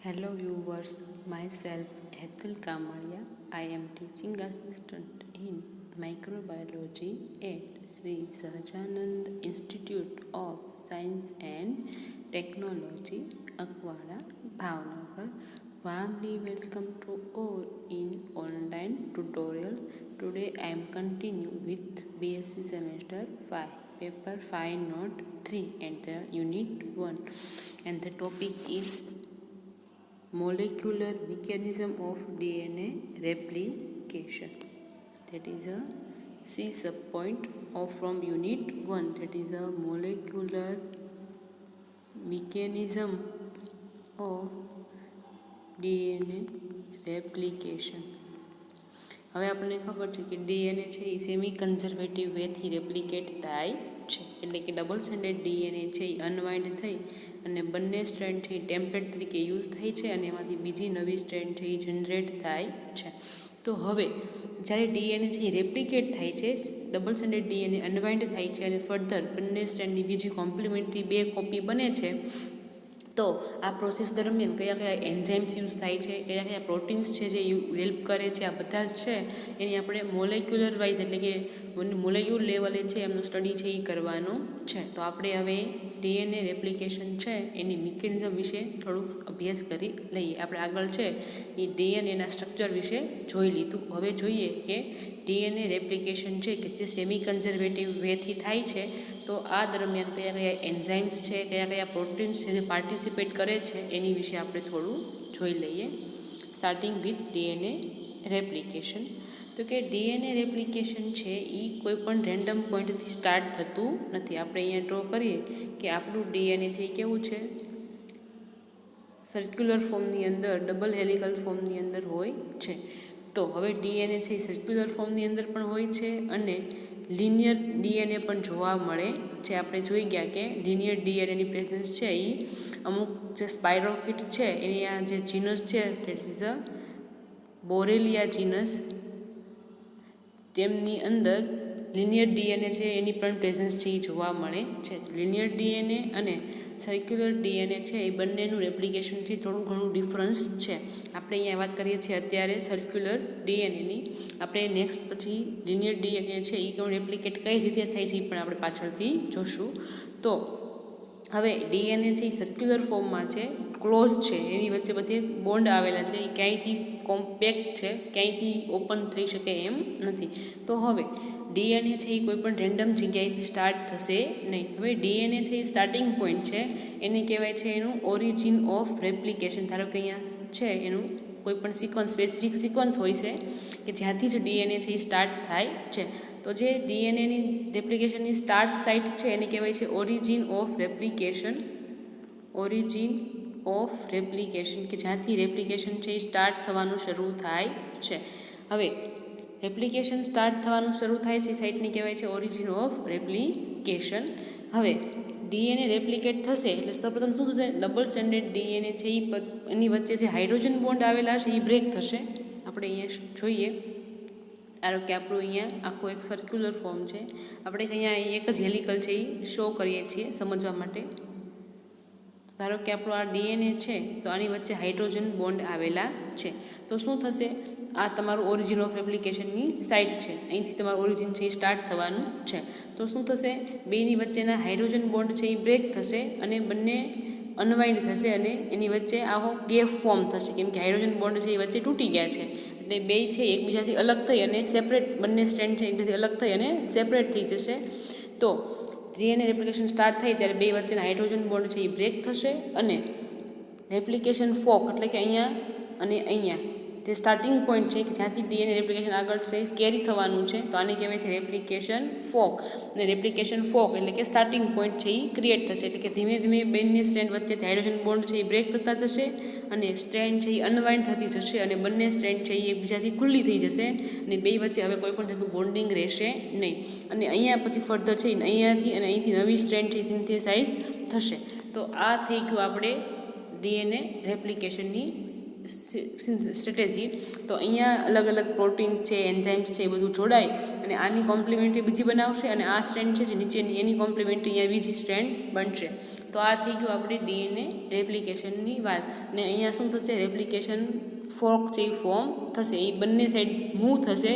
Hello viewers, myself Ethel Kamalia. I am teaching assistant in microbiology at Sri Sahajanand Institute of Science and Technology, Akwada, Bhavnagar. Warmly welcome to all in online tutorial. Today I am continuing with BSc semester 5, paper 5 note 3 and the unit 1, and the topic is molecular mechanism of DNA replication. That is a C subpoint of from unit 1. That is a molecular mechanism of DNA replication. હવે આપણને ખબર છે કે DNA છે એ semi conservative વેથી replicate થાય છે, એટલે કે ડબલ સ્ટ્રેન્ડેડ ડીએનએ છે એ અનવાઇન્ડ થઈ અને બંને સ્ટ્રેન્ડ છે એ ટેમ્પલેટ તરીકે યુઝ થાય છે અને એમાંથી બીજી નવી સ્ટ્રેન્ડ છે એ જનરેટ થાય છે. તો હવે જ્યારે ડીએનએ છે એ રેપ્લિકેટ થાય છે, ડબલ સ્ટ્રેન્ડેડ ડીએનએ અનવાઇન્ડ થાય છે અને ફર્ધર બંને સ્ટ્રેન્ડની બીજી કોમ્પ્લિમેન્ટરી 2 કોપી બને છે, તો આ પ્રોસેસ દરમિયાન કયા કયા એન્ઝાઇમ્સ યુઝ થાય છે, કયા કયા પ્રોટીન્સ છે જે હેલ્પ કરે છે, આ બધા જ છે એની આપણે મોલેક્યુલર વાઇઝ એટલે કે મોલેક્યુલ લેવલે છે એમનું સ્ટડી છે એ કરવાનું છે. તો આપણે હવે ડીએનએ રેપ્લિકેશન છે એની મિકેનિઝમ વિશે થોડુંક અભ્યાસ કરી લઈએ. આપણે આગળ છે એ ડીએનએના સ્ટ્રક્ચર વિશે જોઈ લીધું. હવે જોઈએ કે ડીએનએ રેપ્લિકેશન છે કે જે સેમી કન્ઝર્વેટિવ વેથી થાય છે, તો આ દરમિયાન કયા કયા એન્ઝાઇમ્સ છે, કયા કયા પ્રોટીન્સ છે જે પાર્ટિસિપેટ કરે છે એની વિશે આપણે થોડું જોઈ લઈએ. Starting with DNA replication. તો કે ડીએનએ રેપ્લિકેશન છે એ કોઈ પણ રેન્ડમ પોઈન્ટથી સ્ટાર્ટ થતું નથી. આપણે અહીંયા ડ્રો કરીએ કે આપણું ડીએનએ છે એ કેવું છે, સર્ક્યુલર ફોર્મની અંદર, ડબલ હેલિકલ ફોર્મની અંદર હોય છે. તો હવે ડીએનએ છે એ સર્ક્યુલર ફોર્મની અંદર પણ હોય છે અને લિનિયર ડીએનએ પણ જોવા મળે છે. આપણે જોઈ ગયા કે લિનિયર ડીએનએની પ્રેઝન્સ છે એ અમુક જે સ્પાયરોકિટ છે એની આ જે જીનસ છે દેટ ઇઝ અ બોરેલિયા જીનસ, તેમની અંદર લિનિયર ડીએનએ છે એની પણ પ્રેઝન્સ છે એ જોવા મળે છે. લિનિયર ડીએનએ અને સર્ક્યુલર ડીએનએ છે એ બંનેનું રેપ્લિકેશનથી થોડું ઘણું ડિફરન્સ છે. આપણે અહીંયા વાત કરીએ છીએ અત્યારે સર્ક્યુલર ડીએનએની. આપણે નેક્સ્ટ પછી લિનિયર ડીએનએ છે એ કેવું રેપ્લિકેટ કઈ રીતે થાય છે એ પણ આપણે પાછળથી જોશું. તો હવે ડીએનએ છે એ સર્ક્યુલર ફોર્મમાં છે, ક્લોઝ છે, એની વચ્ચે બધે બોન્ડ આવેલા છે, એ ક્યાંયથી કોમ્પેક્ટ છે, ક્યાંયથી ઓપન થઈ શકે એમ નથી. તો હવે ડીએનએ છે એ કોઈ પણ રેન્ડમ જગ્યાએથી સ્ટાર્ટ થશે નહીં. હવે ડીએનએ છે એ સ્ટાર્ટિંગ પોઈન્ટ છે, એને કહેવાય છે એનું ઓરિજિન ઓફ રેપ્લિકેશન. ધારો કે અહીંયા છે એનું કોઈ પણ સિક્વન્સ, સ્પેસિફિક સિક્વન્સ હોય છે કે જ્યાંથી જ ડીએનએ છે એ સ્ટાર્ટ થાય છે. તો જે ડીએનએની રેપ્લિકેશનની સ્ટાર્ટ સાઇટ છે એને કહેવાય છે origin of replication. Origin of replication કે જ્યાંથી રેપ્લિકેશન છે એ સ્ટાર્ટ થવાનું શરૂ થાય છે. હવે રેપ્લિકેશન સ્ટાર્ટ થવાનું શરૂ થાય છે એ સાઇટની કહેવાય છે ઓરિજિન ઓફ રેપ્લિકેશન. હવે ડીએનએ રેપ્લિકેટ થશે એટલે સૌપ્રથમ શું થશે, ડબલ સ્ટ્રેન્ડેડ ડીએનએ છે એની વચ્ચે જે હાઇડ્રોજન બોન્ડ આવેલા છે એ બ્રેક થશે. આપણે અહીંયા જોઈએ, ધારો કે આપણું અહીંયા આખું એક સર્ક્યુલર ફોર્મ છે, આપણે અહીંયા એક જ હેલિકલ છે એ શો કરીએ છીએ સમજવા માટે. ધારો કે આપણું આ ડીએનએ છે તો આની વચ્ચે હાઇડ્રોજન બોન્ડ આવેલા છે. તો શું થશે, આ તમારું ઓરિજિન ઓફ રેપ્લિકેશનની સાઇટ છે, અહીંથી તમારું ઓરિજિન છે એ સ્ટાર્ટ થવાનું છે. તો શું થશે, બેની વચ્ચેના હાઇડ્રોજન બોન્ડ છે એ બ્રેક થશે અને બંને અનવાઇન્ડ થશે અને એની વચ્ચે આવો ગેપ ફોર્મ થશે, કેમ કે હાઇડ્રોજન બોન્ડ છે એ વચ્ચે તૂટી ગયા છે. એટલે બે છે એકબીજાથી અલગ થઈ અને સેપરેટ, બંને સ્ટ્રેન્ડ છે એકબીજાથી અલગ થઈ અને સેપરેટ થઈ જશે. તો ડીએનએ રેપ્લિકેશન સ્ટાર્ટ થાય ત્યારે બે વચ્ચેના હાઇડ્રોજન બોન્ડ છે એ બ્રેક થશે અને રેપ્લિકેશન ફોક એટલે કે અહીંયા અને અહીંયા જે સ્ટાર્ટિંગ પોઈન્ટ છે કે જ્યાંથી ડીએનએ રેપ્લિકેશન આગળ છે કેરી થવાનું છે, તો આને કહેવાય છે રેપ્લિકેશન ફોક. અને રેપ્લિકેશન ફોક એટલે કે સ્ટાર્ટિંગ પોઈન્ટ છે એ ક્રિએટ થશે, એટલે કે ધીમે ધીમે બંને સ્ટ્રેન્ડ વચ્ચેથી હાઇડ્રોજન બોન્ડ છે એ બ્રેક થતા જશે અને સ્ટ્રેન્ડ છે એ અનવાઇન્ડ થતી જશે અને બંને સ્ટ્રેન્ડ છે એ એકબીજાથી ખુલ્લી થઈ જશે અને બે વચ્ચે હવે કોઈ પણ જાતનું બોન્ડિંગ રહેશે નહીં. અને અહીંયા પછી ફર્ધર છે અહીંયાથી અને અહીંથી નવી સ્ટ્રેન્ડ છે સિન્થેસાઇઝ થશે. તો આ થઈ ગયું આપણે ડીએનએ રેપ્લિકેશનની સ્ટ્રેટેજી. તો અહીંયા અલગ અલગ પ્રોટીન્સ છે, એન્ઝાઇમ્સ છે એ બધું જોડાય અને આની કોમ્પ્લિમેન્ટરી બીજી બનાવશે અને આ સ્ટ્રેન્ડ છે જે નીચેની એની કોમ્પ્લિમેન્ટરી અહીંયા બીજી સ્ટ્રેન્ડ બનશે. તો આ થઈ ગયું આપણે ડીએનએ રેપ્લિકેશનની વાત. ને અહીંયા શું થશે, રેપ્લિકેશન ફોર્ક છે એ ફોર્મ થશે, એ બંને સાઈડ મૂવ થશે.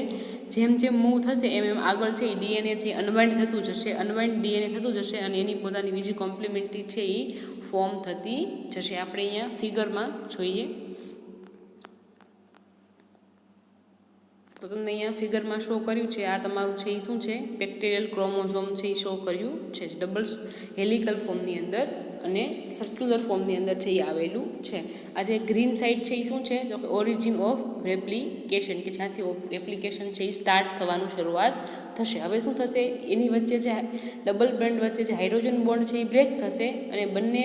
જેમ જેમ મૂવ થશે એમ એમ આગળ છે એ ડીએનએ છે અનવાઇન્ડ થતું જશે, અનવાઇન્ડ ડીએનએ થતું જશે અને એની પોતાની બીજી કોમ્પ્લિમેન્ટરી છે એ ફોર્મ થતી જશે. આપણે અહીંયા ફિગરમાં જોઈએ તો તમને અહીંયા ફિગરમાં શો કર્યું છે, આ તમારું છે એ શું છે, બેક્ટેરિયલ ક્રોમોઝોમ છે એ શો કર્યું છે, ડબલ હેલિકલ ફોર્મની અંદર અને સર્ક્યુલર ફોર્મની અંદર છે એ આવેલું છે. આ જે ગ્રીન સાઇડ છે એ શું છે, તો કે ઓરિજિન ઓફ રેપ્લિકેશન, કે જ્યાંથી રેપ્લિકેશન છે એ સ્ટાર્ટ થવાનું શરૂઆત થશે. હવે શું થશે, એની વચ્ચે જે ડબલ બેન્ડ વચ્ચે જે હાઇડ્રોજન બોન્ડ છે એ બ્રેક થશે અને બંને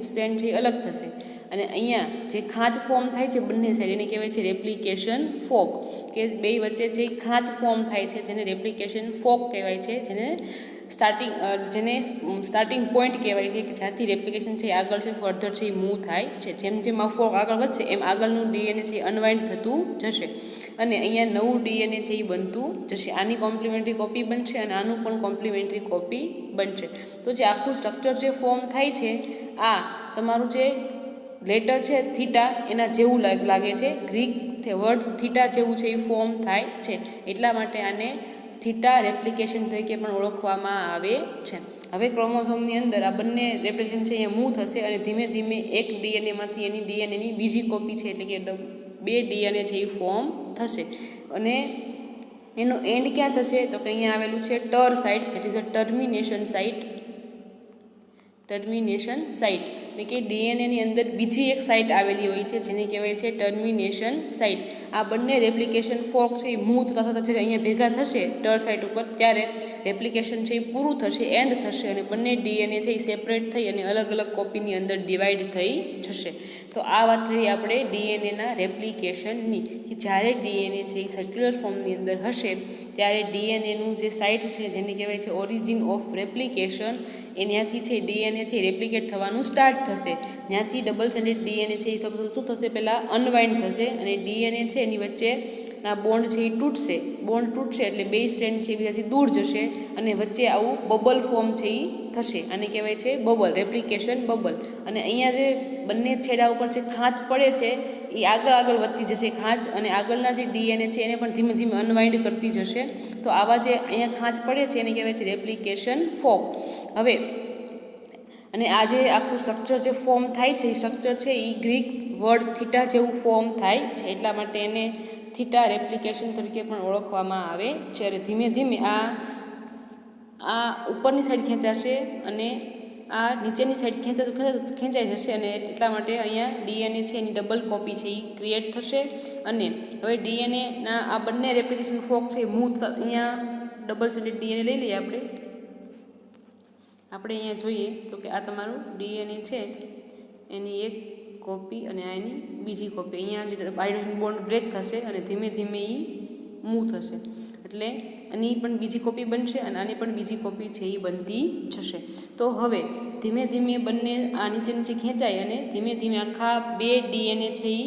સ્ટ્રેન્ડ છે એ અલગ થશે. અને અહીંયા જે ખાંચ ફોર્મ થાય છે બંને સાઈડ એને કહેવાય છે રેપ્લિકેશન ફોક, કે બે વચ્ચે જે ખાંચ ફોર્મ થાય છે જેને રેપ્લિકેશન ફોક કહેવાય છે, જેને સ્ટાર્ટિંગ પોઈન્ટ કહેવાય છે, કે જ્યાંથી રેપ્લિકેશન છે આગળ છે ફર્ધર છે એ મૂવ થાય છે. જેમ જેમ આ ફોક આગળ વધશે એમ આગળનું ડીએનએ છે અનવાઇન્ડ થતું જશે અને અહીંયા નવું ડીએનએ છે એ બનતું જશે. આની કોમ્પ્લિમેન્ટરી કોપી બનશે અને આનું પણ કોમ્પ્લિમેન્ટરી કોપી બનશે. તો જે આખું સ્ટ્રક્ચર જે ફોર્મ થાય છે આ તમારું જે લેટર છે થીટા એના જેવું લાગે છે, ગ્રીક વર્ડ થીટા જેવું છે એ ફોર્મ થાય છે, એટલા માટે આને થીટા રેપ્લિકેશન તરીકે પણ ઓળખવામાં આવે છે. હવે ક્રોમોઝોમની અંદર આ બંને રેપ્લિકેશન છે એ મૂવ થશે અને ધીમે ધીમે એક ડીએનએમાંથી એની ડીએનએની બીજી કોપી છે એટલે કે બે ડીએનએ છે એ ફોર્મ થશે. અને એનો એન્ડ ક્યાં થશે, તો કે અહીંયા આવેલું છે ટર site, it is a termination site. Termination site એટલે કે ડીએનએની અંદર બીજી એક સાઇટ આવેલી હોય છે જેને કહેવાય છે ટર્મિનેશન સાઇટ. આ બંને રેપ્લિકેશન ફોર્ક છે એ મૂવ થતા થતાં જ્યારે અહીંયા ભેગા થશે ટર સાઇટ ઉપર ત્યારે રેપ્લિકેશન છે એ પૂરું થશે, એન્ડ થશે અને બંને ડીએનએ છે એ સેપરેટ થઈ અને અલગ અલગ કોપીની અંદર ડિવાઈડ થઈ જશે. તો આ વાત કરી આપણે ડીએનએના રેપ્લિકેશનની, કે જ્યારે ડીએનએ છે એ સર્ક્યુલર ફોર્મની અંદર હશે ત્યારે ડીએનએનું જે સાઇટ છે જેને કહેવાય છે ઓરિજિન ઓફ રેપ્લિકેશન, એનાથી છે ડીએનએ છે રેપ્લિકેટ થવાનું સ્ટાર્ટ થશે. ત્યાંથી ડબલ સ્ટ્રેન્ડેડ ડીએનએ છે એ શું થશે, પહેલાં અનવાઇન્ડ થશે અને ડીએનએ છે એની વચ્ચેના બોન્ડ છે એ તૂટશે. બોન્ડ તૂટશે એટલે બે સ્ટ્રેન્ડ છે એ બીજાથી દૂર જશે અને વચ્ચે આવું બબલ ફોર્મ છે એ થશે. આને કહેવાય છે બબલ, રેપ્લિકેશન બબલ. અને અહીંયા જે બંને છેડા ઉપર જે ખાંચ પડે છે એ આગળ વધતી જશે ખાંચ, અને આગળના જે ડીએનએ છે એને પણ ધીમે ધીમે અનવાઇન્ડ કરતી જશે. તો આવા જે અહીંયા ખાંચ પડે છે એને કહેવાય છે રેપ્લિકેશન ફોક. હવે અને આ જે આખું સ્ટ્રક્ચર જે ફોર્મ થાય છે એ સ્ટ્રક્ચર છે એ ગ્રીક વર્ડ થીટા જેવું ફોર્મ થાય છે, એટલા માટે એને થીટા રેપ્લિકેશન તરીકે પણ ઓળખવામાં આવે છે. અને ધીમે ધીમે આ ઉપરની સાઈડ ખેંચાશે અને આ નીચેની સાઈડ ખેંચાઈ જશે અને એટલા માટે અહીંયા ડીએનએ છે એની ડબલ કોપી છે એ ક્રિએટ થશે. અને હવે ડીએનએના આ બંને રેપ્લિકેશન ફોક છે એ મૂવ અહીંયા ડબલ સ્ટ્રેન્ડેડ ડીએનએ લઈ લઈએ આપણે અહીંયા જોઈએ તો કે આ તમારું ડીએનએ છે એની એક કોપી અને આ એની બીજી કોપી. અહીંયા જે હાઇડ્રોજન બોન્ડ બ્રેક થશે અને ધીમે ધીમે એ મૂવ થશે એટલે આની પણ બીજી કોપી બનશે અને આની પણ બીજી કોપી છે એ બનતી જશે. તો હવે ધીમે ધીમે બંને આ નીચે નીચે ખેંચાય અને ધીમે ધીમે આખા બે ડીએનએ છે એ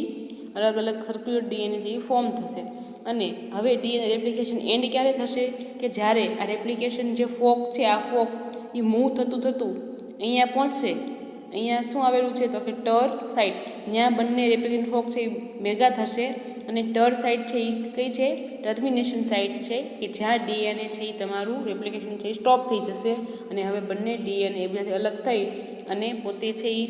અલગ અલગ સર્ક્યુલર ડીએનએ છે એ ફોર્મ થશે. અને હવે ડીએનએ રેપ્લિકેશન એન્ડ ક્યારે થશે, કે જ્યારે આ રેપ્લિકેશન જે ફોક છે આ ફોક એ મૂવ થતું અહીંયા પહોંચશે. અહીંયા શું આવેલું છે તો કે ટર સાઇટ, ત્યાં બંને રેપ્લિકેશન ફોક છે એ ભેગા થશે અને ટર સાઇટ છે એ કઈ છે, ટર્મિનેશન સાઇટ છે, કે જ્યાં ડીએનએ છે એ તમારું રેપ્લિકેશન છે એ સ્ટોપ થઈ જશે અને હવે બંને ડીએનએ એકબીજાથી અલગ થઈ અને પોતે છે એ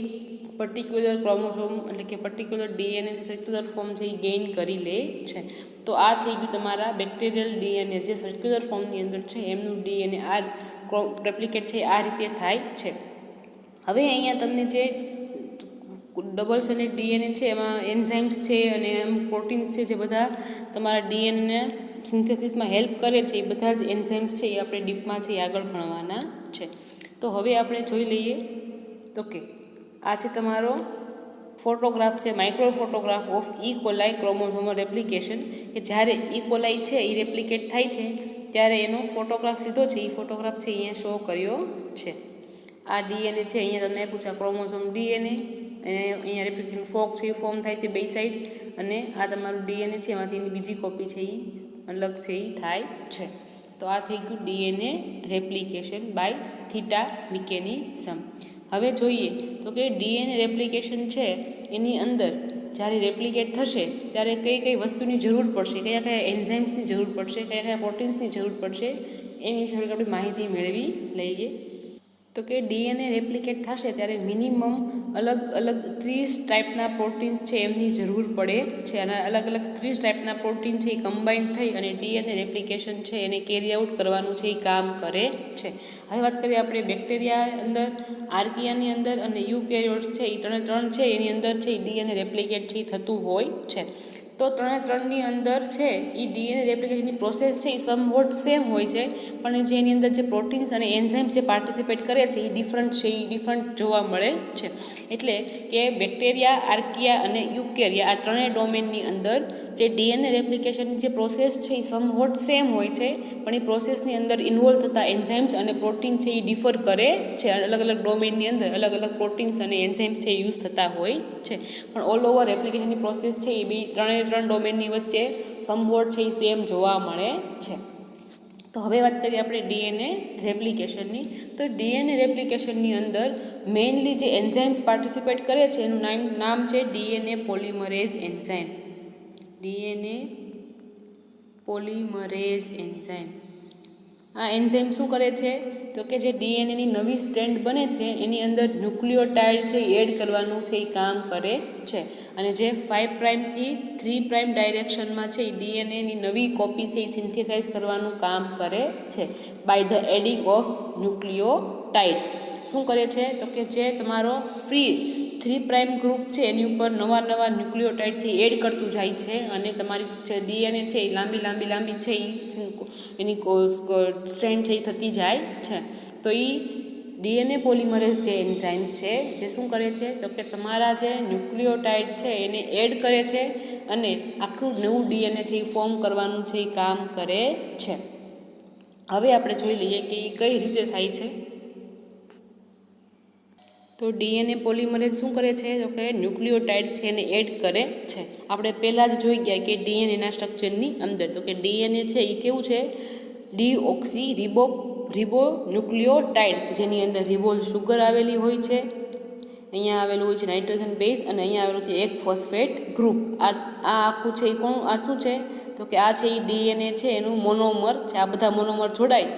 પર્ટિક્યુલર ક્રોમોઝોમ એટલે કે પર્ટિક્યુલર ડીએનએ સર્ક્યુલર ફોર્મ છે એ ગેઇન કરી લે છે. તો આ થઈ ગયું તમારા બેક્ટેરિયલ ડીએનએ જે સર્ક્યુલર ફોર્મની અંદર છે એમનું ડીએનએ આ રેપ્લિકેટ છે આ રીતે થાય છે. હવે અહીંયા તમને જે ડબલ સ્ટ્રેન્ડેડ ડીએનએ છે એમાં એન્ઝાઇમ્સ છે અને પ્રોટીન્સ છે જે બધા તમારા ડીએનએ સિન્થેસિસમાં હેલ્પ કરે છે, એ બધા જ એન્ઝાઇમ્સ છે એ આપણે ડીપમાં છે એ આગળ ભણવાના છે. તો હવે આપણે જોઈ લઈએ તો કે આ છે તમારો ફોટોગ્રાફ છે, micro photograph of E coli chromosomal replication, કે જ્યારે ઈ કોલાઈ છે એ રેપ્લિકેટ થાય છે ત્યારે એનો ફોટોગ્રાફ લીધો છે, એ ફોટોગ્રાફ છે અહીંયા શો કર્યો છે. આ ડીએનએ છે અહીંયા તમને આપ્યું છે આ ક્રોમોઝોમ ડીએનએ અને અહીંયા રેપ્લિકેશન ફોક છે એ ફોર્મ થાય છે બે સાઈડ અને આ તમારું ડીએનએ છે એમાંથી એની બીજી કોપી છે એ અલગ છે એ થાય છે. તો આ થઈ ગયું DNA replication by theta mechanism. હવે જોઈએ તો કે ડીએનએ રેપ્લિકેશન છે એની અંદર જ્યારે રેપ્લિકેટ થશે ત્યારે કઈ કઈ વસ્તુની જરૂર પડશે, કયા કયા એન્ઝાઇમ્સની જરૂર પડશે, કયા કયા પ્રોટીન્સની જરૂર પડશે, એની થોડીક આપણે માહિતી મેળવી લઈએ. તો કે ડીએનએ રેપ્લિકેટ થશે ત્યારે મિનિમમ અલગ અલગ 30 ટાઈપના પ્રોટીન્સ છે એમની જરૂર પડે છે, અને અલગ અલગ 30 ટાઈપના પ્રોટીન છે એ કમ્બાઈન થઈ અને ડીએનએ રેપ્લિકેશન છે એને કેરી આઉટ કરવાનું છે એ કામ કરે છે. હવે વાત કરીએ આપણે બેક્ટેરિયા અંદર, આર્કિયાની અંદર અને યુકેરિયોટ્સ છે એ ત્રણ છે એની અંદર છે એ ડીએનએ રેપ્લિકેટ છે એ થતું હોય છે. તો ત્રણની અંદર છે એ ડીએનએ રેપ્લિકેશનની પ્રોસેસ છે એ સમવોટ સેમ હોય છે, પણ જે એની અંદર જે પ્રોટીન્સ અને એન્ઝાઇમ્સ જે પાર્ટિસિપેટ કરે છે એ ડિફરન્ટ જોવા મળે છે. એટલે કે બેક્ટેરિયા, આર્કિયા અને યુકેરિયા આ ત્રણેય ડોમેનની અંદર જે ડીએનએ રેપ્લિકેશનની જે પ્રોસેસ છે એ સમવોટ સેમ હોય છે, પણ એ પ્રોસેસની અંદર ઇન્વોલ્વ થતા એન્ઝાઇમ્સ અને પ્રોટીન છે એ ડિફર કરે છે. અલગ અલગ ડોમેનની અંદર અલગ અલગ પ્રોટીન્સ અને એન્ઝાઇમ્સ છે યુઝ થતા હોય છે, પણ ઓલ ઓવર રેપ્લિકેશનની પ્રોસેસ છે એ બી ત્રણ ડોમેનની વચ્ચે સમવોટ છે એ સેમ જોવા મળે છે. તો હવે વાત કરીએ આપણે ડીએનએ રેપ્લિકેશનની. તો ડીએનએ રેપ્લિકેશનની અંદર મેઇનલી જે એન્ઝાઇમ્સ પાર્ટિસિપેટ કરે છે એનું નામ છે DNA polymerase enzyme. DNA polymerase enzyme. આ એન્ઝાઇમ શું કરે છે તો કે જે ડીએનએની નવી સ્ટ્રેન્ડ બને છે એની અંદર ન્યુક્લિયોટાઇડ છે એ એડ કરવાનું છે એ કામ કરે છે, અને જે 5 પ્રાઇમથી 3 પ્રાઇમ ડાયરેક્શનમાં છે એ ડીએનએની નવી કોપી છે એ સિન્થેસાઇઝ કરવાનું કામ કરે છે by the adding of nucleotide. શું કરે છે તો કે જે તમારો ફ્રી 3 પ્રાઇમ ગ્રુપ છે એની ઉપર નવા ન્યુક્લિયોટાઇડ છે એડ કરતું જાય છે, અને તમારી જે ડીએનએ છે એ લાંબી છે એની સ્ટ્રેન્ડ છે એ થતી જાય છે. તો એ ડીએનએ પોલિમરેઝ જે એન્ઝાઇમ્સ છે જે શું કરે છે તો કે તમારા જે ન્યુક્લિયોટાઇડ છે એને એડ કરે છે અને આખું નવું ડીએનએ છે એ ફોર્મ કરવાનું છે એ કામ કરે છે. હવે આપણે જોઈ લઈએ કે એ કઈ રીતે થાય છે. તો ડીએનએ પોલિમરેઝ શું કરે છે તો કે ન્યુક્લિયોટાઇડ છે એને એડ કરે છે. આપણે પહેલાં જ જોઈ ગયા કે ડીએનએના સ્ટ્રક્ચરની અંદર તો કે ડીએનએ છે એ કેવું છે, ડીઓક્સી રિબોન્યુક્લિયોટાઇડ, જેની અંદર રિબોલ શુગર આવેલી હોય છે, અહીંયા આવેલું હોય છે નાઇટ્રોજન બેઝ, અને અહીંયા આવેલું છે એક ફોસ્ફેટ ગ્રુપ. આ આખું છે એ શું છે તો કે આ છે એ ડીએનએ છે એનું મોનોમર છે. આ બધા મોનોમર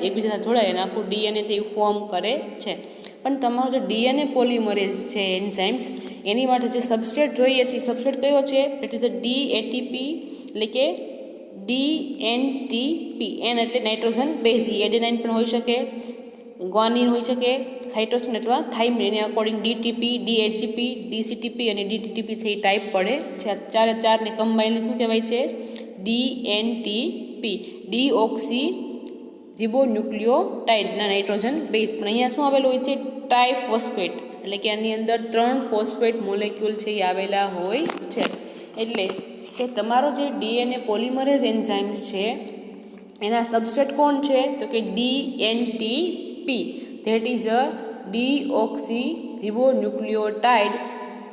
એકબીજા જોડાય અને આખું ડીએનએ છે એ ફોર્મ કરે છે. પણ તમારો જે ડીએનએ પોલિમરેઝ છે એન્ઝાઇમ્સ એની માટે જે સબસ્ટ્રેટ જોઈએ છે એ સબસ્ટ્રેટ કયો છે, ઇટ ઇઝ ડીએટીપી, એટલે કે ડીએનટીપી. એન એટલે નાઇટ્રોજન બેઝ, એડેનાઇન પણ હોઈ શકે, ગ્વાનિન હોઈ શકે, સાઇટોસિન અથવા થાઇમિન. એને અકોર્ડિંગ ડીટીપી, ડીએચજીપી, ડીસીટીપી અને ડીટીટીપી છે એ ટાઈપ પડે છે. ચારને કમ્બાઇનલી શું કહેવાય છે, ડીએનટીપી, ડીઓક્સી રિબોન્યુક્લિયોટાઇડના નાઇટ્રોજન બેઝ. પણ અહીંયા શું આવેલું હોય છે, ટ્રાયફોસ્ફેટ, એટલે કે આની અંદર 3 ફોસ્ફેટ મોલેક્યુલ છે એ આવેલા હોય છે. એટલે કે તમારો જે ડીએનએ પોલિમરેઝ એન્ઝાઇમ્સ છે એના સબસ્ટ્રેટ કોણ છે તો કે dNTP, that is a deoxy ribonucleotide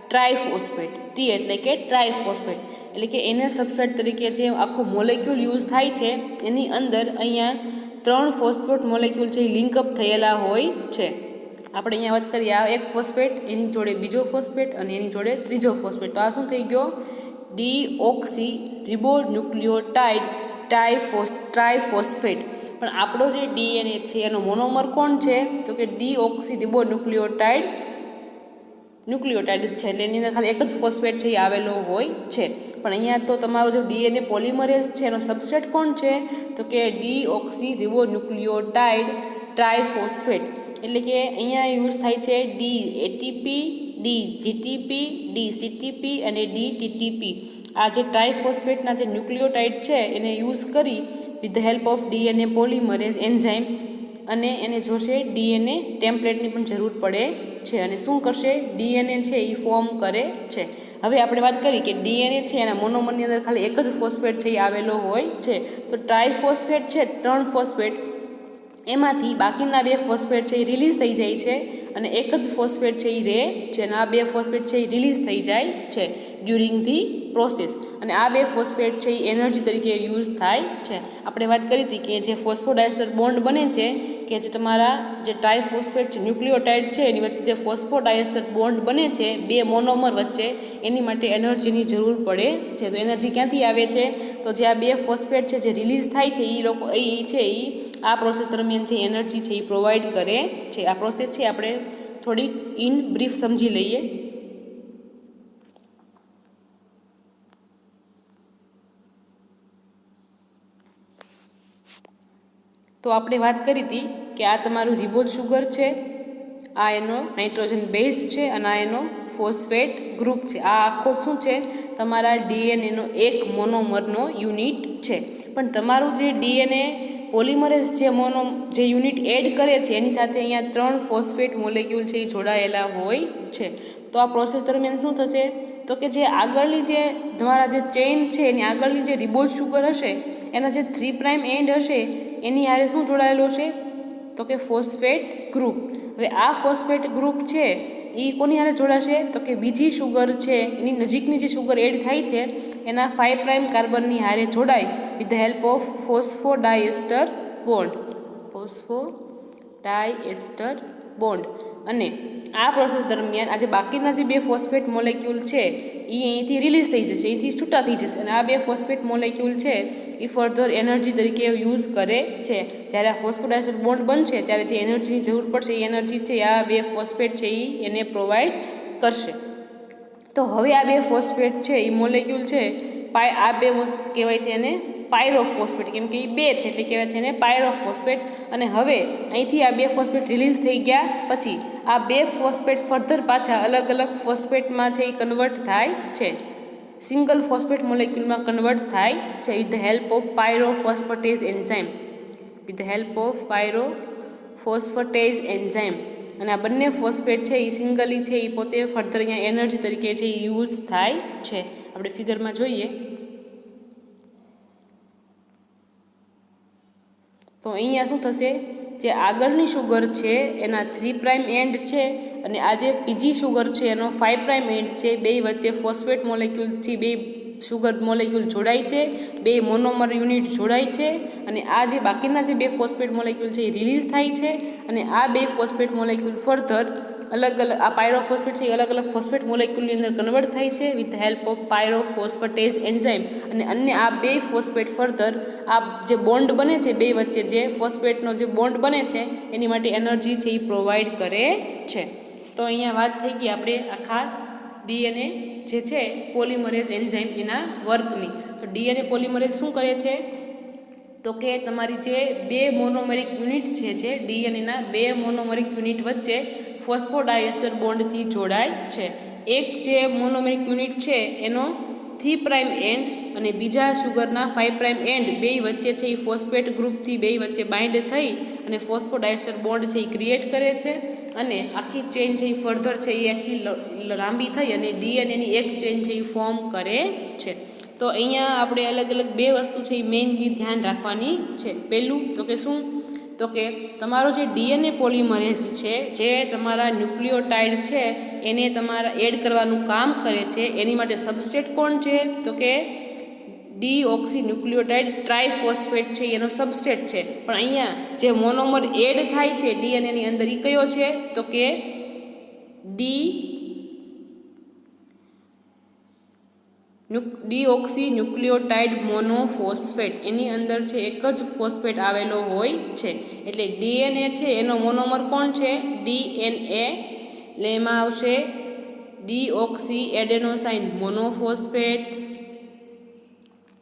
triphosphate. T એટલે કે ટ્રાયફોસ્ફેટ, એટલે કે એના સબસ્ટ્રેટ તરીકે જે આખો મોલેક્યુલ યુઝ થાય છે એની અંદર અહીંયા 3 ફોસ્ફેટ મોલેક્યુલ છે એ લિંકઅપ થયેલા હોય છે. આપણે અહીંયા વાત કરીએ આ એક ફોસ્ફેટ, એની જોડે બીજો ફોસ્ફેટ અને એની જોડે ત્રીજો ફોસ્ફેટ. તો આ શું થઈ ગયો, ડીઓક્સી રિબોન્યુક્લિયોટાઇડ ટ્રાયફોસ્ફેટ. પણ આપણો જે ડીએનએ છે એનો મોનોમર કોણ છે તો કે ડીઓક્સી રિબોન્યુક્લિયોટાઇડ છે, એટલે એની અંદર ખાલી એક જ ફોસ્ફેટ છે એ આવેલો હોય છે. પણ અહીંયા તો તમારો જો ડીએનએ પોલિમરેઝ છે એનો સબસ્ટ્રેટ કોણ છે તો કે ડીઓક્સી રિબોન્યુક્લિયોટાઇડ ટ્રાયફોસ્ફેટ. એટલે કે અહીંયા યુઝ થાય છે ડીએટીપી, ડીજીટીપી, ડીસીટીપી અને ડીટીટીપી. આ જે ટ્રાયફોસ્ફેટના જે ન્યુક્લિયોટાઇડ છે એને યુઝ કરી with the help of DNA polymerase enzyme, અને એને જોશે ડીએનએ ટેમ્પલેટની પણ જરૂર પડે છે, અને શું કરશે, ડીએનએ છે એ ફોર્મ કરે છે. હવે આપણે વાત કરી કે ડીએનએ છે એના મોનોમરની અંદર ખાલી એક જ ફોસ્ફેટ છે એ આવેલો હોય છે. તો ટ્રાયફોસ્ફેટ છે 3 ફોસ્ફેટ, એમાંથી બાકીના 2 ફોસ્ફેટ છે એ રિલીઝ થઈ જાય છે અને એક જ ફોસ્ફેટ છે એ રહે છે, અને આ 2 ફોસ્ફેટ છે એ રિલીઝ થઈ જાય છે ડ્યુરિંગ ધી પ્રોસેસ, અને આ 2 ફોસ્ફેટ છે એ એનર્જી તરીકે યુઝ થાય છે. આપણે વાત કરી હતી કે જે ફોસ્ફોડાયસ્ટર બોન્ડ બને છે કે જે તમારા જે ટ્રાયફોસ્ફેટ છે ન્યુક્લિયોટાઇડ છે એની વચ્ચે જે ફોસ્ફોડાયસ્ટર બોન્ડ બને છે બે મોનોમર વચ્ચે, એની માટે એનર્જીની જરૂર પડે છે. તો એનર્જી ક્યાંથી આવે છે? તો જે આ બે ફોસ્ફેટ છે જે રિલીઝ થાય છે એ આ પ્રોસેસ દરમિયાન જે એનર્જી છે એ પ્રોવાઈડ કરે છે. આ પ્રોસેસ છે આપણે થોડીક ઇન બ્રીફ સમજી લઈએ. તો આપણે વાત કરી હતી કે આ તમારું રિબોઝ શુગર છે, આ એનો નાઇટ્રોજન બેઝ છે અને આ એનો ફોસ્ફેટ ગ્રુપ છે. આ આખો શું છે? તમારા ડીએનએનો એક મોનોમરનો યુનિટ છે. પણ તમારું જે ડીએનએ પોલિમરેઝ જે યુનિટ એડ કરે છે એની સાથે અહીંયા 3 ફોસ્ફેટ મોલેક્યુલ છે એ જોડાયેલા હોય છે. તો આ પ્રોસેસ દરમિયાન શું થશે? તો કે જે આગળની જે તમારા જે ચેઇન છે એની આગળની જે રિબોઝ શુગર હશે એના જે 3' એન્ડ હશે એની હારે શું જોડાયેલો છે? તો કે ફોસ્ફેટ ગ્રુપ. હવે આ ફોસ્ફેટ ગ્રુપ છે એ કોની હારે જોડાશે? તો કે બીજી શુગર છે એની નજીકની જે શુગર એડ થાય છે એના 5' કાર્બનની હારે જોડાય with the help of phosphodiester bond. Phosphodiester bond. અને આ પ્રોસેસ દરમિયાન આજે બાકીના જે બે ફોસ્ફેટ મોલેક્યુલ છે એ અહીંથી રિલીઝ થઈ જશે, અહીંથી છૂટા થઈ જશે અને આ બે ફોસ્ફેટ મોલેક્યુલ છે એ ફર્ધર એનર્જી તરીકે યુઝ કરે છે. જ્યારે આ ફોસ્ફોડાયસ્ટર બોન્ડ બનશે ત્યારે જે એનર્જીની જરૂર પડશે એ એનર્જી છે આ બે ફોસ્ફેટ છે એ એને પ્રોવાઈડ કરશે. તો હવે આ બે ફોસ્ફેટ છે એ મોલેક્યુલ છે આ બે કહેવાય છે એને પાયરોફોસ્ફેટ, કેમ કે એ બે છે એટલે કહેવાય છે એને પાયરોફોસ્ફેટ. અને હવે અહીંથી આ બે ફોસ્ફેટ રિલીઝ થઈ ગયા પછી આ બે ફોસ્ફેટ ફર્ધર પાછા અલગ અલગ ફોસ્ફેટમાં છે એ કન્વર્ટ થાય છે, સિંગલ ફોસ્ફેટ મોલેક્યુલમાં કન્વર્ટ થાય છે with the help of pyrophosphatase enzyme. With the help of pyrophosphatase enzyme. અને આ બંને ફોસ્ફેટ છે એ સિંગલી છે એ પોતે ફર્ધર અહીંયા એનર્જી તરીકે છે એ યુઝ થાય છે. આપણે ફિગરમાં જોઈએ તો અહીંયા શું થશે? જે આગળની શુગર છે એના 3' એન્ડ છે અને આ જે બીજી શુગર છે એનો 5' એન્ડ છે, બે વચ્ચે ફોસ્ફેટ મોલેક્યુલથી બે શુગર મોલેક્યુલ જોડાય છે, બે મોનોમર યુનિટ જોડાય છે અને આ જે બાકીના જે બે ફોસ્ફેટ મોલેક્યુલ છે એ રિલીઝ થાય છે અને આ બે ફોસ્ફેટ મોલેક્યુલ ફર્ધર અલગ અલગ આ પાયરોફોસ્ફેટ છે એ અલગ અલગ ફોસ્ફેટ મોલેક્યુલની અંદર કન્વર્ટ થાય છે with the help of pyrophosphatase enzyme. અને અન્ય આ બે ફોસ્ફેટ ફર્ધર આ જે બોન્ડ બને છે બે વચ્ચે જે ફોસ્ફેટનો જે બોન્ડ બને છે એની માટે એનર્જી છે એ પ્રોવાઈડ કરે છે. તો અહીંયા વાત થઈ ગઈ આપણે આખા ડીએનએ જે છે પોલિમરેઝ એન્ઝાઇમ એના વર્કની. તો ડીએનએ પોલિમરેઝ શું કરે છે? તો કે તમારી જે બે મોનોમેરિક યુનિટ છે ડીએનએના બે મોનોમેરિક યુનિટ વચ્ચે ફોસ્ફોડાયસ્ટર બોન્ડથી જોડાય છે. એક જે મોનોમેરિક યુનિટ છે એનો 3' એન્ડ અને બીજા શુગરના 5' એન્ડ બે વચ્ચે છે એ ફોસ્ફેટ ગ્રુપથી બે વચ્ચે બાઇન્ડ થઈ અને ફોસ્ફોડાયસ્ટર બોન્ડ છે એ ક્રિએટ કરે છે અને આખી ચેઇન છે એ ફર્ધર છે એ આખી લાંબી થઈ અને ડીએનએની એક ચેઇન છે એ ફોર્મ કરે છે. તો અહીંયા આપણે અલગ અલગ બે વસ્તુ છે એ મેઇનલી ધ્યાન રાખવાની છે. પહેલું તો કે શું? તો કે તમારો જે ડીએનએ પોલિમરેઝ છે જે તમારા ન્યુક્લિયોટાઇડ છે એને તમારા એડ કરવાનું કામ કરે છે, એની માટે સબસ્ટ્રેટ કોણ છે? તો કે ડીઓક્સી ન્યુક્લિયોટાઇડ ટ્રાયફોસ્ફેટ છે એનો સબસ્ટ્રેટ છે. પણ અહીંયા જે મોનોમર એડ થાય છે ડીએનએની અંદર એ કયો છે? તો કે ડીઓક્સી ન્યુક્લિયોટાઇડ મોનોફોસ્ફેટ. એની અંદર છે એક જ ફોસ્ફેટ આવેલો હોય છે. એટલે ડીએનએ છે એનો મોનોમર કોણ છે? ડીએનએ. એટલે એમાં આવશે ડીઓક્સી એડેનોસાઇન મોનોફોસ્ફેટ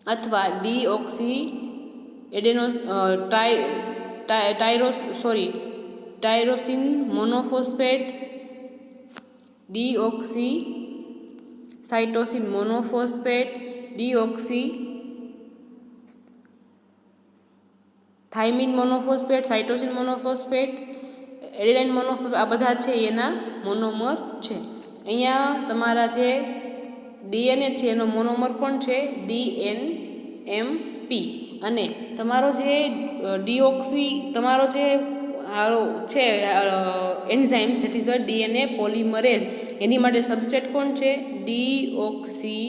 અથવા deoxy tyrosine monophosphate, deoxy cytosine monophosphate, deoxy thymine monophosphate, cytosine monophosphate, adenine monophosphate, આ બધા છે એના મોનોમર છે. અહીંયા તમારા જે ડીએનએ છે એનો મોનોમર કોણ છે? ડીએનએમપી. અને તમારો જે ડીઓક્સી તમારો જે છે enzyme that is a DNA polymerase, એની માટે સબસ્ટ્રેટ કોણ છે? Deoxy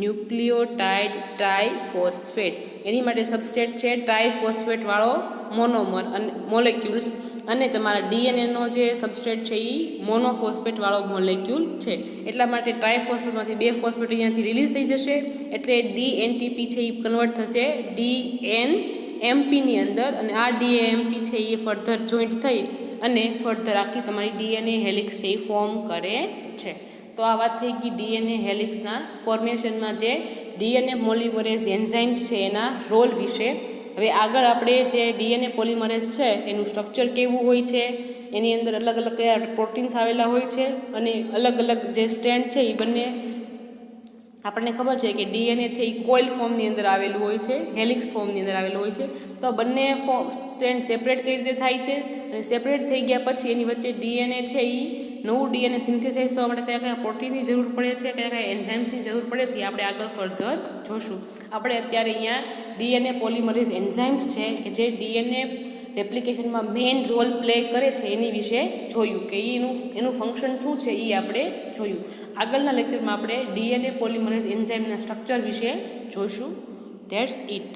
nucleotide triphosphate. એની માટે સબસ્ટ્રેટ છે ટ્રાઇફોસ્ફેટવાળો મોનોમર અને મોલેક્યુલ્સ, અને તમારા ડીએનએનો જે સબસ્ટ્રેટ છે એ મોનોફોસ્ફેટવાળો મોલેક્યુલ છે. એટલા માટે ટ્રાઇફોસ્ફેટમાંથી 2 ફોસ્ફેટ અહીંયાથી રિલીઝ થઈ જશે, એટલે ડીએનટીપી છે એ કન્વર્ટ થશે ડીએનએમપીની અંદર, અને આ ડીએનએમપી છે એ ફર્ધર જોઈન્ટ થઈ અને ફર્ધર આખી તમારી ડીએનએ હેલિક્સ છે એ ફોર્મ કરે છે. તો આ વાત થઈ ગઈ ડીએનએ હેલિક્સના ફોર્મેશનમાં જે ડીએનએ પોલિમરેઝ એન્ઝાઇમ્સ છે એના રોલ વિશે. હવે આગળ આપણે જે ડીએનએ પોલિમરેઝ છે એનું સ્ટ્રક્ચર કેવું હોય છે, એની અંદર અલગ અલગ કયા પ્રોટીન્સ આવેલા હોય છે, અને અલગ અલગ જે સ્ટ્રેન્ડ છે એ બંને આપણને ખબર છે કે ડીએનએ છે એ કોઇલ ફોર્મની અંદર આવેલું હોય છે, હેલિક્સ ફોર્મની અંદર આવેલું હોય છે. તો બંને સ્ટ્રેન્ડ સેપરેટ કઈ રીતે થાય છે, અને સેપરેટ થઈ ગયા પછી એની વચ્ચે ડીએનએ છે એ નવું ડીએનએ સિન્થેસાઇઝ થવા માટે કયા કયા પ્રોટીનની જરૂર પડે છે, કયા કયા એન્ઝાઇમ્સની જરૂર પડે છે, એ આપણે આગળ ફર્ધર જોશું. આપણે અત્યારે અહીંયા ડીએનએ પોલિમરેઝ એન્ઝાઇમ્સ છે કે જે ડીએનએ રેપ્લિકેશનમાં મેઇન રોલ પ્લે કરે છે એની વિશે જોયું કે એનું ફંક્શન શું છે એ આપણે જોયું. આગળના લેક્ચરમાં આપણે ડીએનએ પોલિમરેઝ એન્ઝાઇમના સ્ટ્રક્ચર વિશે જોશું. That's it.